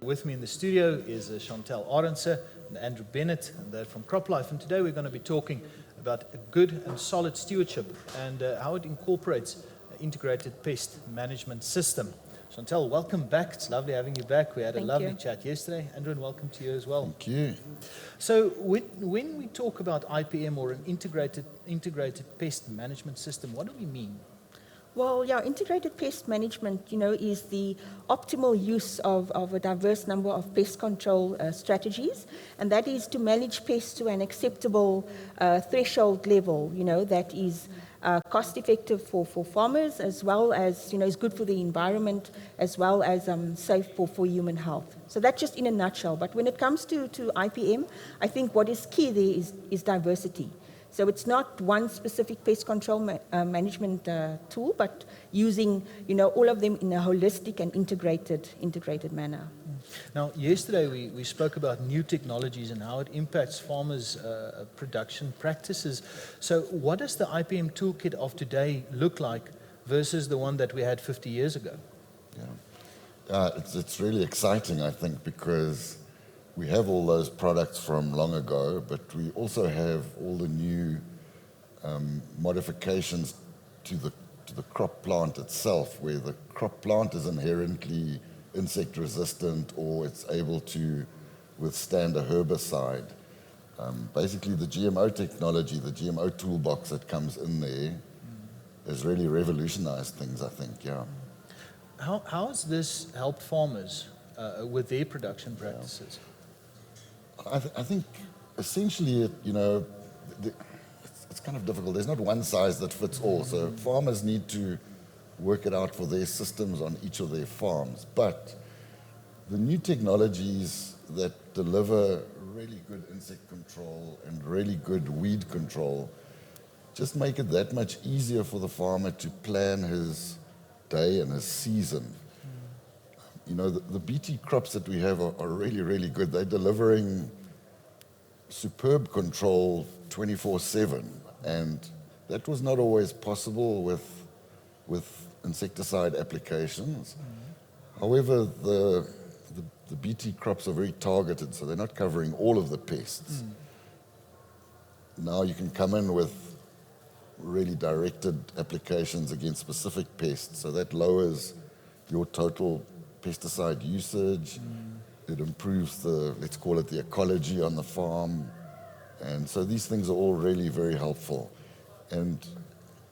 with me in the studio is Chantel Arendse and Andrew Bennett, and they're from CropLife. And today we're going to be talking about a good and solid stewardship and how it incorporates an integrated pest management system. Chantel, welcome back. It's lovely having you back. We had a lovely chat yesterday. Andrew, and welcome to you as well. Thank you. So when we talk about IPM or an integrated pest management system, what do we mean? Well, yeah, integrated pest management, is the optimal use of a diverse number of pest control strategies, and that is to manage pests to an acceptable threshold level, that is cost-effective for farmers, as well as, is good for the environment, as well as safe for human health. So that's just in a nutshell. But when it comes to IPM, I think what is key there is diversity. So it's not one specific pest control management tool, but using, all of them in a holistic and integrated manner. Now, yesterday we spoke about new technologies and how it impacts farmers' production practices. So what does the IPM toolkit of today look like versus the one that we had 50 years ago? Yeah, it's really exciting, I think, because we have all those products from long ago, but we also have all the new modifications to the crop plant itself, where the crop plant is inherently insect resistant or it's able to withstand a herbicide. Basically, the GMO technology, the GMO toolbox that comes in there, has really revolutionized things, I think. Yeah. How has this helped farmers with their production practices? I think essentially, it's kind of difficult. There's not one size that fits all. So farmers need to work it out for their systems on each of their farms. But the new technologies that deliver really good insect control and really good weed control just make it that much easier for the farmer to plan his day and his season. The BT crops that we have are really, really good. They're delivering superb control 24/7, and that was not always possible with insecticide applications. However, the BT crops are very targeted, so they're not covering all of the pests. Now you can come in with really directed applications against specific pests, so that lowers your total pesticide usage. It improves let's call it the ecology on the farm. And so these things are all really very helpful. And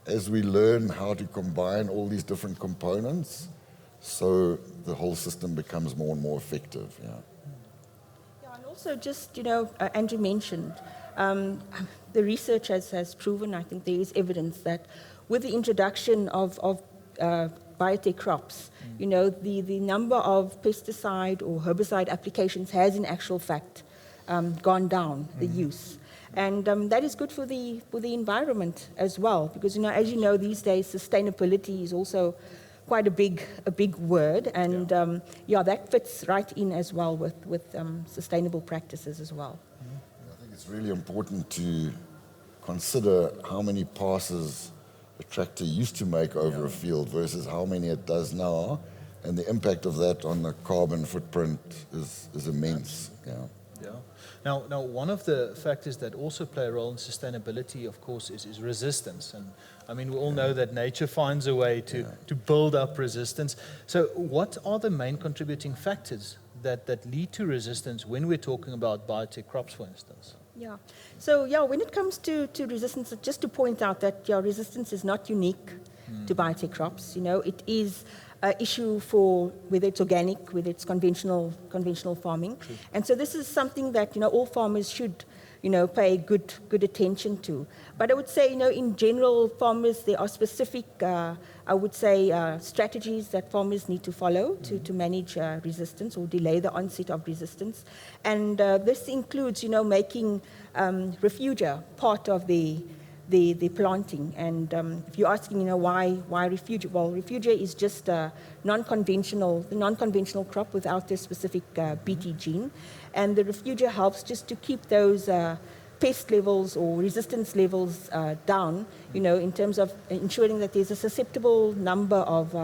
as we learn how to combine all these different components, so the whole system becomes more and more effective. Yeah, and also just, Andrew mentioned, the research has proven, I think there is evidence that with the introduction of biotech crops, the number of pesticide or herbicide applications has in actual fact gone down, the use. And that is good for the environment as well, because, as you know, these days sustainability is also quite a big word, and that fits right in as well with sustainable practices as well. I think it's really important to consider how many passes a tractor used to make over a field versus how many it does now, and the impact of that on the carbon footprint is immense. Yeah. Now, one of the factors that also play a role in sustainability, of course, is resistance. And I mean, we all know that nature finds a way to build up resistance. So what are the main contributing factors that lead to resistance when we're talking about biotech crops, for instance? Yeah. So, when it comes to resistance, just to point out that resistance is not unique to biotech crops. It is an issue for whether it's organic, whether it's conventional farming. True. And so this is something that, all farmers should, pay good attention to. But I would say, in general, farmers, there are specific, strategies that farmers need to follow to manage resistance or delay the onset of resistance. And this includes, making refugia part of the planting. And if you're asking, why refugia? Well, refugia is just the non-conventional crop without the specific BT gene. And the refugia helps just to keep those pest levels or resistance levels down, in terms of ensuring that there's a susceptible number of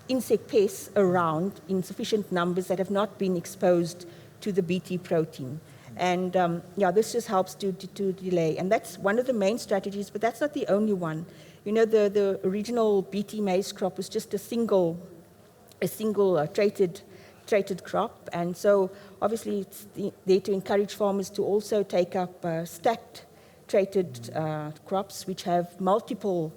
insect pests around in sufficient numbers that have not been exposed to the Bt protein. And this just helps to delay. And that's one of the main strategies, but that's not the only one. You know, the original Bt maize crop was just a single traded crop. And so obviously it's there to encourage farmers to also take up stacked traded crops, which have multiple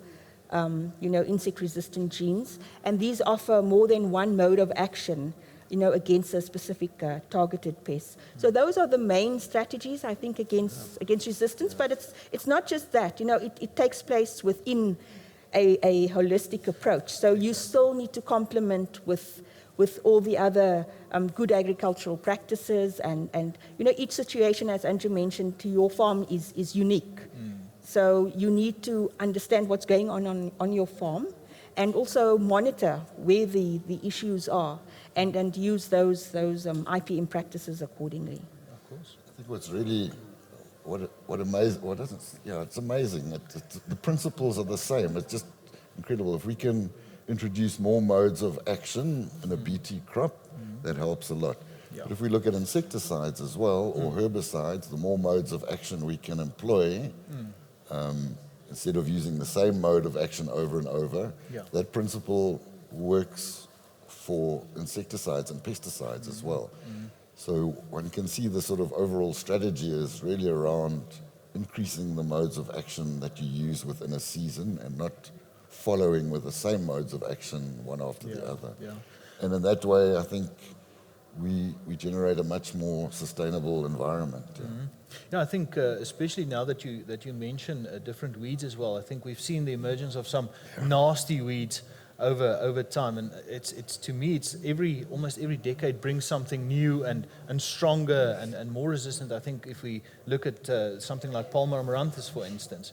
insect-resistant genes. And these offer more than one mode of action against a specific targeted pest. So those are the main strategies, I think, against resistance. But it's not just that. It takes place within a holistic approach. So you still need to complement with all the other good agricultural practices. And each situation, as Andrew mentioned, to your farm is unique. So you need to understand what's going on your farm, and also monitor where the issues are, and use those IPM practices accordingly. Of course. I think what's really it's amazing. The principles are the same. It's just incredible. If we can introduce more modes of action in a Bt crop, that helps a lot. Yeah. But if we look at insecticides as well, or herbicides, the more modes of action we can employ, instead of using the same mode of action over and over, that principle works for insecticides and pesticides as well. So one can see the sort of overall strategy is really around increasing the modes of action that you use within a season, and not following with the same modes of action one after the other. Yeah. And in that way, I think we generate a much more sustainable environment. Yeah, I think especially now that you mention different weeds as well, I think we've seen the emergence of some nasty weeds over time, and it's to me it's almost every decade brings something new and stronger and more resistant. I think if we look at something like Palmer amaranthus, for instance.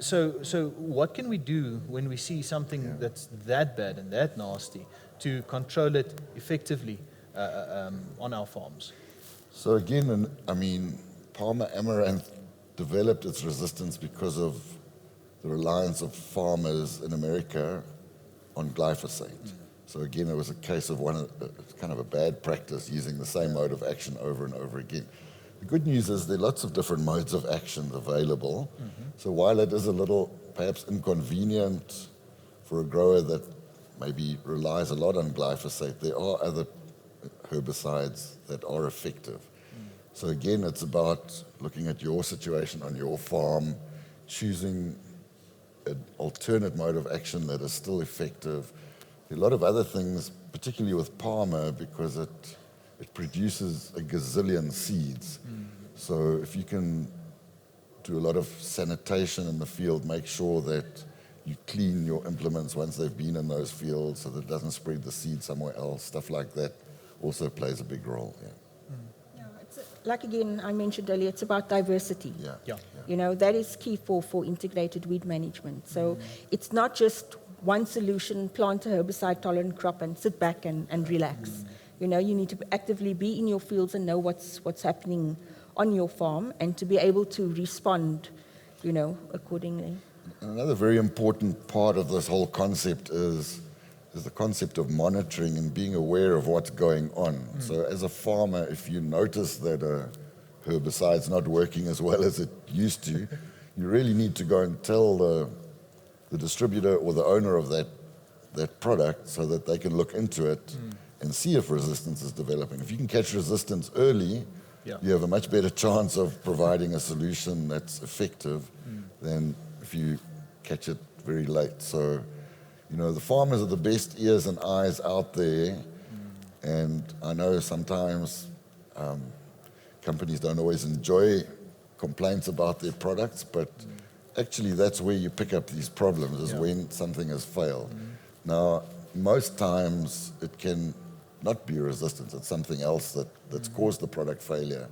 So what can we do when we see something that's that bad and that nasty to control it effectively on our farms? So again, Palmer amaranth developed its resistance because of the reliance of farmers in America on glyphosate. So again, it was a case of kind of a bad practice, using the same mode of action over and over again. The good news is there are lots of different modes of action available. So while it is a little perhaps inconvenient for a grower that maybe relies a lot on glyphosate, there are other herbicides that are effective. So again, it's about looking at your situation on your farm, choosing an alternate mode of action that is still effective. There are a lot of other things, particularly with Palmer, because it produces a gazillion seeds. So if you can do a lot of sanitation in the field, make sure that you clean your implements once they've been in those fields so that it doesn't spread the seed somewhere else, stuff like that also plays a big role. Like again, I mentioned earlier, it's about diversity. Yeah. That is key for integrated weed management. So it's not just one solution, plant a herbicide-tolerant crop and sit back and relax. You need to actively be in your fields and know what's happening on your farm, and to be able to respond, accordingly. Another very important part of this whole concept is the concept of monitoring and being aware of what's going on. So as a farmer, if you notice that a herbicide's not working as well as it used to, you really need to go and tell the distributor or the owner of that product, so that they can look into it and see if resistance is developing. If you can catch resistance early, you have a much better chance of providing a solution that's effective than if you catch it very late. So, the farmers are the best ears and eyes out there, and I know sometimes companies don't always enjoy complaints about their products, but actually that's where you pick up these problems, is when something has failed. Now, most times it can not be resistance, it's something else that's caused the product failure.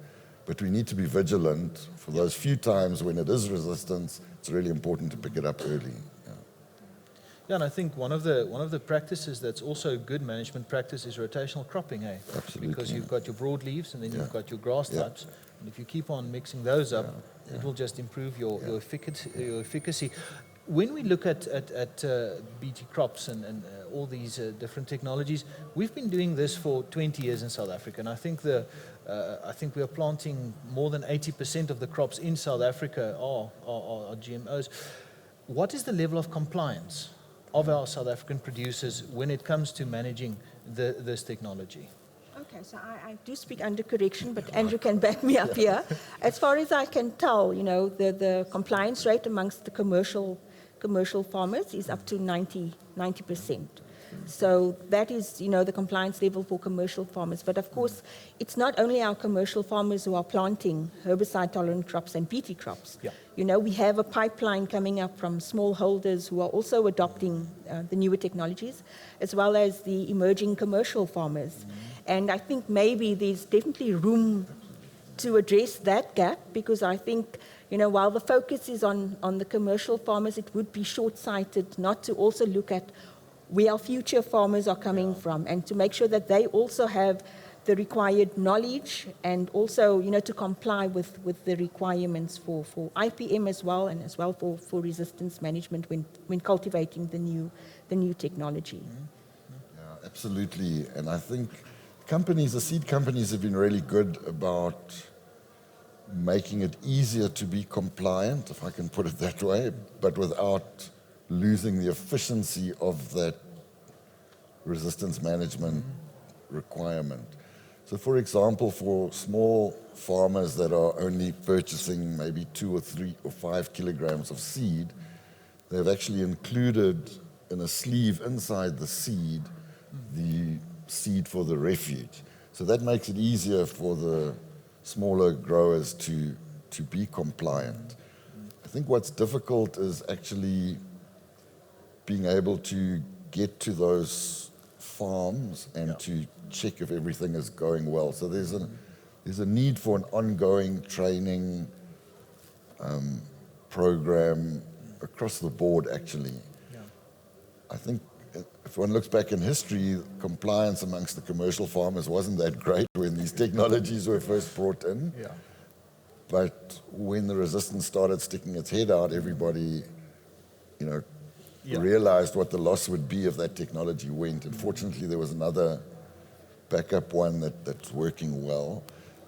But we need to be vigilant. For those few times when it is resistance, it's really important to pick it up early. Yeah, and I think one of the practices that's also good management practice is rotational cropping, eh? Absolutely. Because you've got your broadleaves and then you've got your grass types, and if you keep on mixing those up, it will just improve your efficacy. when we look at BT crops and all these different technologies, we've been doing this for 20 years in South Africa, and I think we are planting more than 80% of the crops in South Africa are GMOs. What is the level of compliance of our South African producers when it comes to managing this technology? Okay, so I do speak under correction, but Andrew can back me up here. As far as I can tell, the compliance rate amongst the commercial farmers is up to 90%. So that is, the compliance level for commercial farmers. But of course, it's not only our commercial farmers who are planting herbicide-tolerant crops and BT crops. Yeah. We have a pipeline coming up from smallholders who are also adopting the newer technologies, as well as the emerging commercial farmers. And I think maybe there's definitely room to address that gap, because I think, while the focus is on the commercial farmers, it would be short-sighted not to also look at where our future farmers are coming from, and to make sure that they also have the required knowledge, and also, to comply with the requirements for IPM as well, and as well for resistance management when cultivating the new technology. Yeah, absolutely. And I think the seed companies have been really good about making it easier to be compliant, if I can put it that way, but without losing the efficiency of that resistance management requirement. So for example, for small farmers that are only purchasing maybe 2 or 3 or 5 kilograms of seed, they've actually included in a sleeve inside the seed the seed for the refuge. So that makes it easier for the smaller growers to be compliant. I think what's difficult is actually being able to get to those farms and to check if everything is going well. So there's a need for an ongoing training program across the board, actually. Yeah. I think if one looks back in history, compliance amongst the commercial farmers wasn't that great when these technologies were first brought in. Yeah. But when the resistance started sticking its head out, everybody, realized what the loss would be if that technology went. And fortunately, there was another backup one that's working well.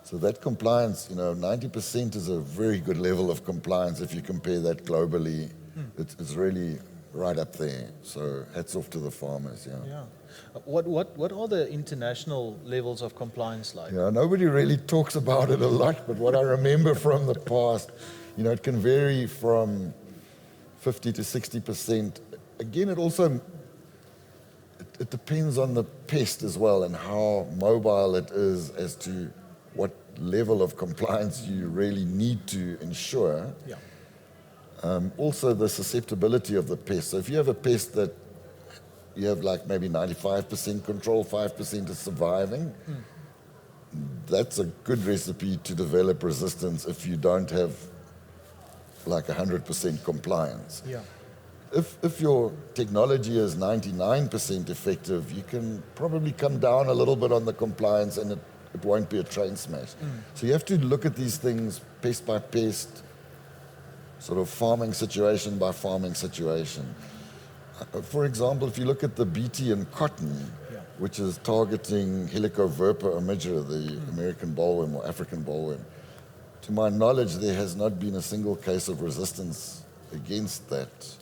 So that compliance, 90% is a very good level of compliance if you compare that globally. It's really right up there. So hats off to the farmers. Yeah. What are the international levels of compliance like? Yeah, nobody really talks about it a lot, but what I remember from the past, it can vary from 50 to 60%. Again, it depends on the pest as well and how mobile it is as to what level of compliance you really need to ensure. Yeah. Also the susceptibility of the pest. So if you have a pest that you have like maybe 95% control, 5% is surviving, that's a good recipe to develop resistance if you don't have like 100% compliance. Yeah. If your technology is 99% effective, you can probably come down a little bit on the compliance and it won't be a train smash. So you have to look at these things pest by pest, sort of farming situation by farming situation. For example, if you look at the BT in cotton, which is targeting Helicoverpa omigera, the American bollworm or African bollworm, to my knowledge, there has not been a single case of resistance against that.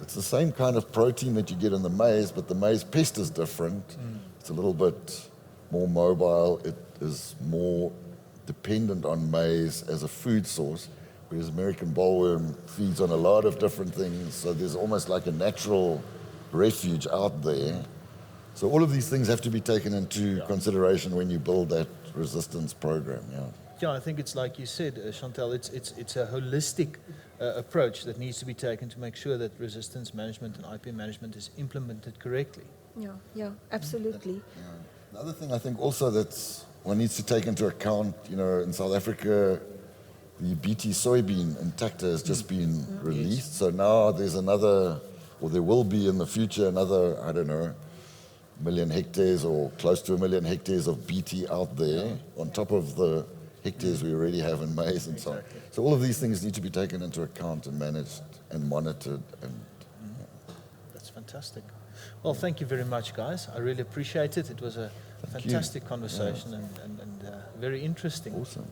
It's the same kind of protein that you get in the maize, but the maize pest is different. It's a little bit more mobile. It is more dependent on maize as a food source, whereas American bollworm feeds on a lot of different things. So there's almost like a natural refuge out there. So all of these things have to be taken into consideration when you build that resistance program. Yeah, I think it's like you said, Chantel, it's a holistic approach that needs to be taken to make sure that resistance management and IP management is implemented correctly. Yeah, absolutely. The other thing I think also that one needs to take into account, in South Africa, the BT soybean intacta has just been released. So now there's another, or there will be in the future another, 1 million hectares or close to 1 million hectares of BT out there on top of the hectares we already have in maize and so on. So all of these things need to be taken into account and managed and monitored. And That's fantastic. Well, thank you very much, guys. I really appreciate it. It was a Thank you. fantastic conversation and very interesting. awesome.